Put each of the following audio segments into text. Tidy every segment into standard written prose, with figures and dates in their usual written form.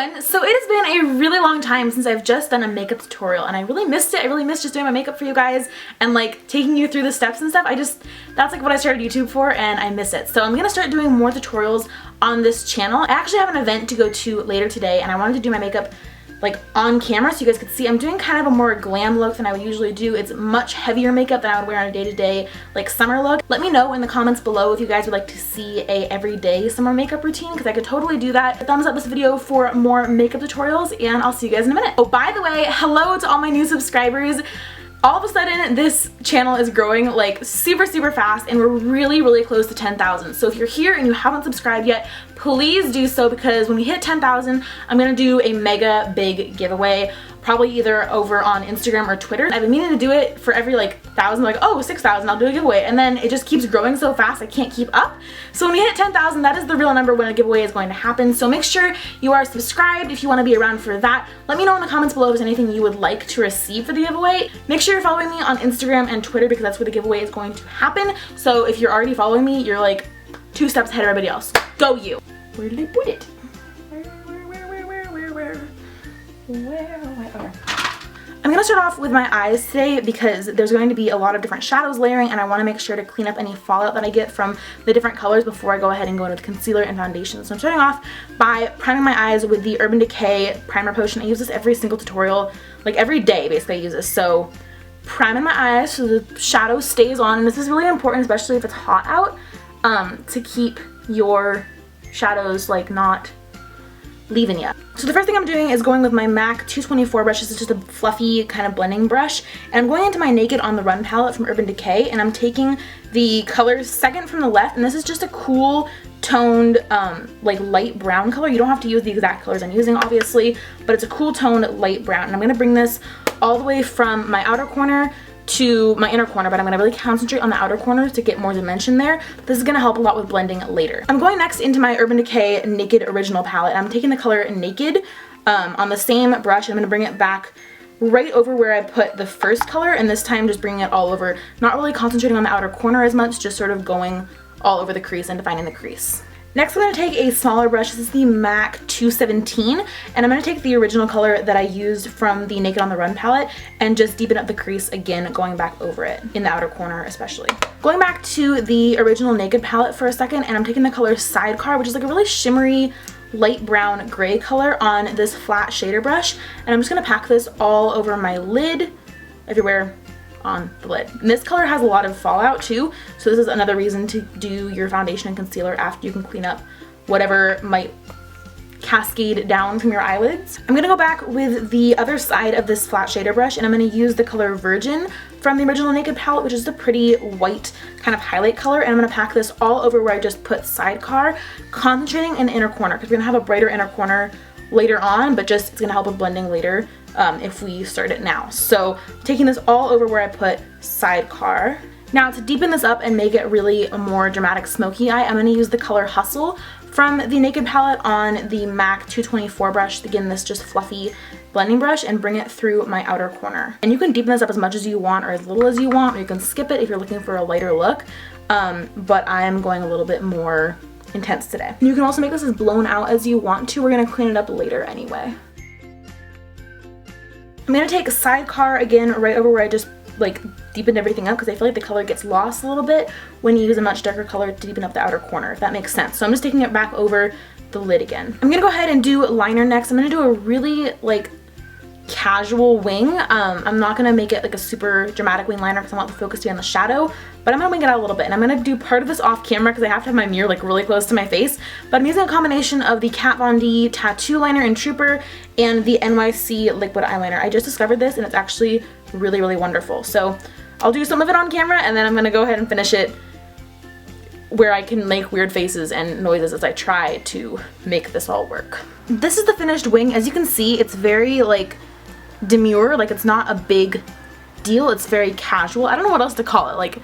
everyone. So it has been a really long time since I've just done a makeup tutorial and I really missed it. I really missed just doing my makeup for you guys and like taking you through the steps and stuff. That's like what I started YouTube for and I miss it. So I'm gonna start doing more tutorials on this channel. I actually have an event to go to later today and I wanted to do my makeup like on camera so you guys could see. I'm doing kind of a more glam look than I would usually do. It's much heavier makeup than I would wear on a day-to-day like summer look. Let me know in the comments below if you guys would like to see a everyday summer makeup routine because I could totally do that. Thumbs up this video for more makeup tutorials and I'll see you guys in a minute. Oh, by the way, hello to all my new subscribers. All of a sudden this channel is growing like super fast and we're really close to 10,000. So if you're here and you haven't subscribed yet, please do so because when we hit 10,000 I'm gonna do a mega big giveaway, probably either over on Instagram or Twitter. I've been meaning to do it for every like 1,000, like oh 6,000 I'll do a giveaway, and then it just keeps growing so fast I can't keep up. So when we hit 10,000 that is the real number when a giveaway is going to happen. So make sure you are subscribed if you want to be around for that. Let me know in the comments below if there's anything you would like to receive for the giveaway. Make sure you're following me on Instagram and Twitter because that's where the giveaway is going to happen. So if you're already following me, you're like 2 steps ahead of everybody else. Go you! Where did I put it? Where? I'm gonna start off with my eyes today because there's going to be a lot of different shadows layering and I want to make sure to clean up any fallout that I get from the different colors before I go ahead and go into the concealer and foundation. So I'm starting off by priming my eyes with the Urban Decay primer potion. I use this every single tutorial, like every day basically I use this. So priming my eyes so the shadow stays on, and this is really important especially if it's hot out, to keep your shadows like not leaving you. So the first thing I'm doing is going with my MAC 224 brush. This is just a fluffy kind of blending brush. And I'm going into my Naked on the Run palette from Urban Decay and I'm taking the colors second from the left, and this is just a cool toned like light brown color. You don't have to use the exact colors I'm using obviously, but it's a cool toned light brown. And I'm going to bring this all the way from my outer corner to my inner corner, but I'm going to really concentrate on the outer corner to get more dimension there. This is going to help a lot with blending later. I'm going next into my Urban Decay Naked Original palette. I'm taking the color Naked on the same brush. I'm going to bring it back right over where I put the first color, and this time just bringing it all over, not really concentrating on the outer corner as much, just sort of going all over the crease and defining the crease. Next I'm going to take a smaller brush. This is the MAC 217 and I'm going to take the original color that I used from the Naked on the Run palette and just deepen up the crease again, going back over it in the outer corner especially. Going back to the original Naked palette for a second, and I'm taking the color Sidecar, which is like a really shimmery light brown gray color on this flat shader brush, and I'm just going to pack this all over my lid, everywhere on the lid. And this color has a lot of fallout too, so this is another reason to do your foundation and concealer after you can clean up whatever might cascade down from your eyelids. I'm gonna go back with the other side of this flat shader brush and I'm gonna use the color Virgin from the original Naked palette, which is a pretty white kind of highlight color, and I'm gonna pack this all over where I just put Sidecar, concentrating in the inner corner because we're gonna have a brighter inner corner later on, but just it's gonna help with blending later if we start it now. So taking this all over where I put Sidecar. Now to deepen this up and make it really a more dramatic smoky eye, I'm going to use the color Hustle from the Naked palette on the MAC 224 brush. Again, this just fluffy blending brush, and bring it through my outer corner. And you can deepen this up as much as you want or as little as you want, or you can skip it if you're looking for a lighter look, but I am going a little bit more intense today. You can also make this as blown out as you want to. We're going to clean it up later anyway. I'm going to take a Sidecar again right over where I just like deepened everything up because I feel like the color gets lost a little bit when you use a much darker color to deepen up the outer corner, if that makes sense. So I'm just taking it back over the lid again. I'm going to go ahead and do liner next. I'm going to do a really like casual wing. I'm not going to make it like a super dramatic wing liner because I want the focus to be on the shadow, but I'm going to wing it out a little bit, and I'm going to do part of this off camera because I have to have my mirror like really close to my face, but I'm using a combination of the Kat Von D Tattoo Liner in Trooper and the NYC Liquid Eyeliner. I just discovered this and it's actually really wonderful. So I'll do some of it on camera and then I'm going to go ahead and finish it where I can make weird faces and noises as I try to make this all work. This is the finished wing. As you can see, it's very like demure, like it's not a big deal, it's very casual. I don't know what else to call it. Like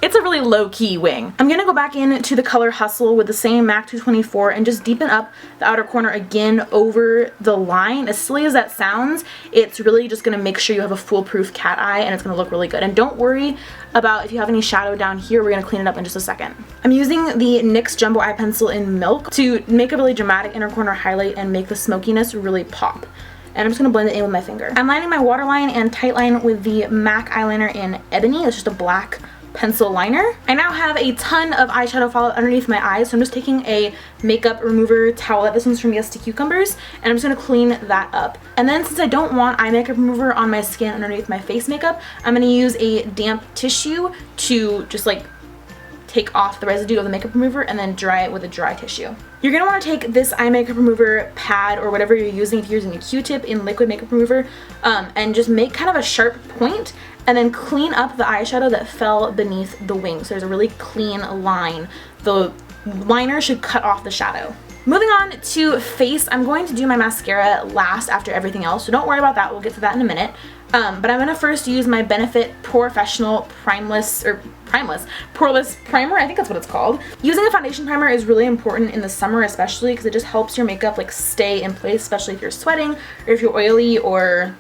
it's a really low-key wing. I'm gonna go back into the color Hustle with the same MAC 224 and just deepen up the outer corner again over the line. As silly as that sounds, it's really just gonna make sure you have a foolproof cat eye and it's gonna look really good. And don't worry about if you have any shadow down here, we're gonna clean it up in just a second. I'm using the NYX Jumbo Eye Pencil in Milk to make a really dramatic inner corner highlight and make the smokiness really pop. And I'm just going to blend it in with my finger. I'm lining my waterline and tightline with the MAC eyeliner in Ebony. It's just a black pencil liner. I now have a ton of eyeshadow fallout underneath my eyes, so I'm just taking a makeup remover towelette. This one's from Yes to Cucumbers, and I'm just going to clean that up. And then since I don't want eye makeup remover on my skin underneath my face makeup, I'm going to use a damp tissue to just like take off the residue of the makeup remover and then dry it with a dry tissue. You're going to want to take this eye makeup remover pad or whatever you're using, if you're using a Q-tip in liquid makeup remover, and just make kind of a sharp point and then clean up the eyeshadow that fell beneath the wing. So there's a really clean line. The liner should cut off the shadow. Moving on to face, I'm going to do my mascara last after everything else, so don't worry about that, we'll get to that in a minute. But I'm going to first use my Benefit Poreless Primer, I think that's what it's called. Using a foundation primer is really important in the summer especially because it just helps your makeup like stay in place, especially if you're sweating or if you're oily or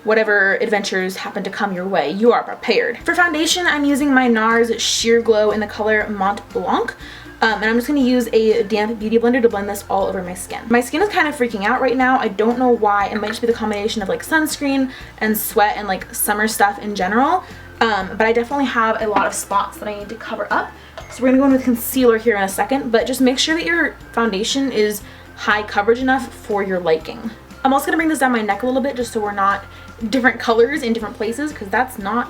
whatever adventures happen to come your way, you are prepared. For foundation, I'm using my NARS Sheer Glow in the color Mont Blanc. And I'm just going to use a damp beauty blender to blend this all over my skin. My skin is kind of freaking out right now. I don't know why. It might just be the combination of like sunscreen and sweat and like summer stuff in general. But I definitely have a lot of spots that I need to cover up. So we're going to go in with concealer here in a second, but just make sure that your foundation is high coverage enough for your liking. I'm also going to bring this down my neck a little bit just so we're not different colors in different places because that's not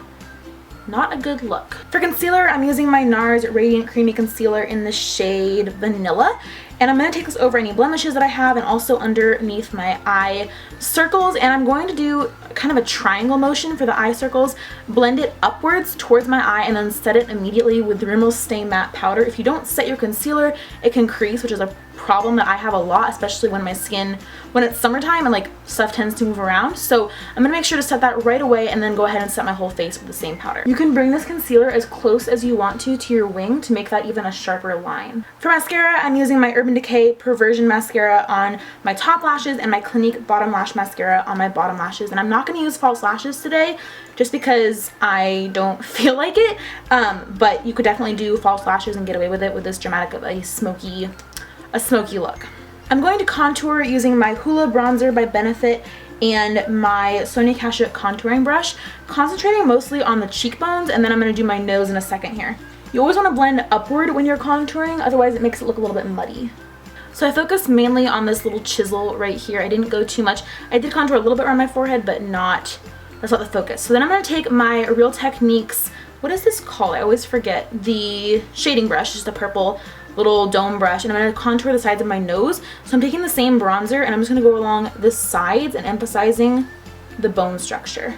a good look. For concealer, I'm using my NARS Radiant Creamy Concealer in the shade Vanilla. And I'm going to take this over any blemishes that I have and also underneath my eye circles. And I'm going to do kind of a triangle motion for the eye circles. Blend it upwards towards my eye and then set it immediately with the Rimmel Stay Matte Powder. If you don't set your concealer, it can crease, which is a problem that I have a lot, especially when my skin, when it's summertime and like stuff tends to move around. So I'm gonna make sure to set that right away and then go ahead and set my whole face with the same powder. You can bring this concealer as close as you want to your wing to make that even a sharper line. For mascara, I'm using my Urban Decay Perversion Mascara on my top lashes and my Clinique Bottom Lash Mascara on my bottom lashes. And I'm not gonna use false lashes today just because I don't feel like it, but you could definitely do false lashes and get away with it with this dramatic of a smoky look. I'm going to contour using my Hoola Bronzer by Benefit and my Sonia Kashuk contouring brush, concentrating mostly on the cheekbones, and then I'm going to do my nose in a second here. You always want to blend upward when you're contouring, otherwise it makes it look a little bit muddy. So I focused mainly on this little chisel right here. I didn't go too much. I did contour a little bit around my forehead, but that's not the focus. So then I'm going to take my Real Techniques, what is this called? I always forget. The shading brush, just a purple little dome brush, and I'm going to contour the sides of my nose. So I'm taking the same bronzer and I'm just going to go along the sides and emphasizing the bone structure.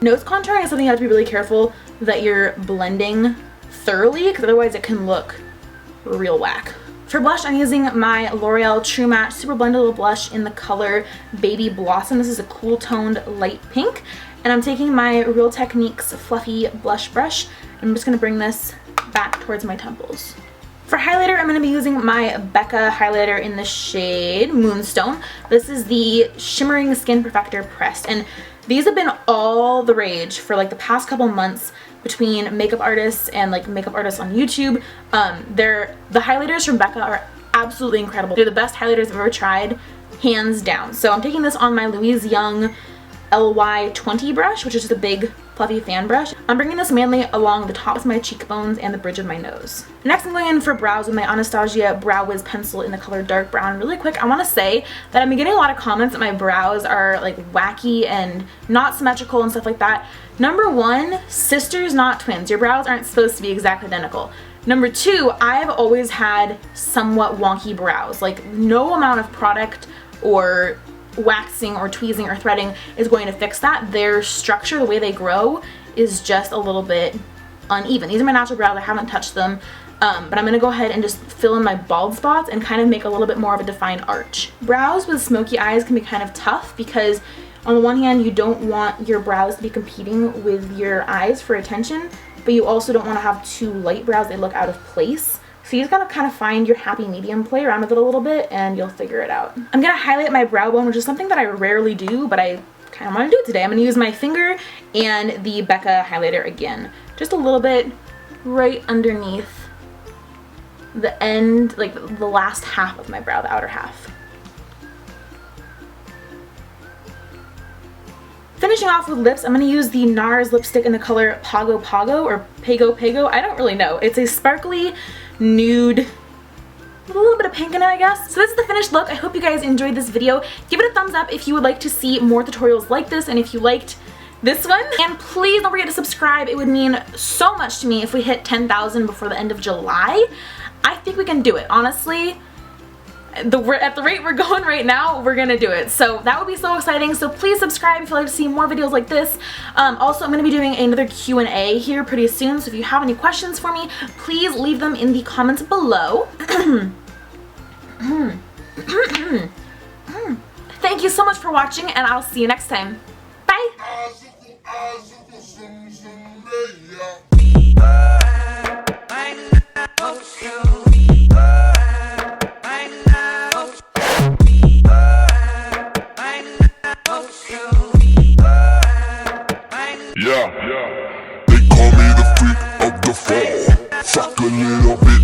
Nose contouring is something you have to be really careful that you're blending thoroughly because otherwise it can look real whack. For blush, I'm using my L'Oreal True Match Super Blendable Blush in the color Baby Blossom. This is a cool toned light pink. And I'm taking my Real Techniques Fluffy Blush Brush. I'm just going to bring this back towards my temples. For highlighter, I'm going to be using my Becca highlighter in the shade Moonstone. This is the Shimmering Skin Perfector Pressed, and these have been all the rage for like the past couple months between makeup artists and like makeup artists on YouTube. The highlighters from Becca are absolutely incredible. They're the best highlighters I've ever tried, hands down. So I'm taking this on my Louise Young LY20 brush, which is just a big fluffy fan brush. I'm bringing this mainly along the tops of my cheekbones and the bridge of my nose. Next, I'm going in for brows with my Anastasia Brow Wiz pencil in the color Dark Brown. Really quick, I want to say that I've been getting a lot of comments that my brows are like wacky and not symmetrical and stuff like that. Number one, sisters not twins. Your brows aren't supposed to be exactly identical. Number two, I've always had somewhat wonky brows. Like no amount of product or waxing or tweezing or threading is going to fix that. Their structure, the way they grow, is just a little bit uneven. These are my natural brows. I haven't touched them, but I'm going to go ahead and just fill in my bald spots and kind of make a little bit more of a defined arch. Brows with smoky eyes can be kind of tough because on the one hand, you don't want your brows to be competing with your eyes for attention, but you also don't want to have too light brows. They look out of place. So you just gotta kind of find your happy medium, play around with it a little bit, and you'll figure it out. I'm gonna highlight my brow bone, which is something that I rarely do, but I kind of want to do it today. I'm gonna use my finger and the Becca highlighter again. Just a little bit right underneath the end, like the last half of my brow, the outer half. Finishing off with lips, I'm going to use the NARS lipstick in the color Pago Pago or Pago Pago. I don't really know. It's a sparkly nude with a little bit of pink in it, I guess. So this is the finished look. I hope you guys enjoyed this video. Give it a thumbs up if you would like to see more tutorials like this and if you liked this one. And please don't forget to subscribe. It would mean so much to me if we hit 10,000 before the end of July. I think we can do it, honestly. At the rate we're going right now, we're gonna do it. So that would be so exciting. So please subscribe if you'd like to see more videos like this. Also, I'm gonna be doing another Q&A here pretty soon. So if you have any questions for me, please leave them in the comments below. Thank you so much for watching, and I'll see you next time. Bye! Yeah, they call me the freak of the fall. Fuck a little bit.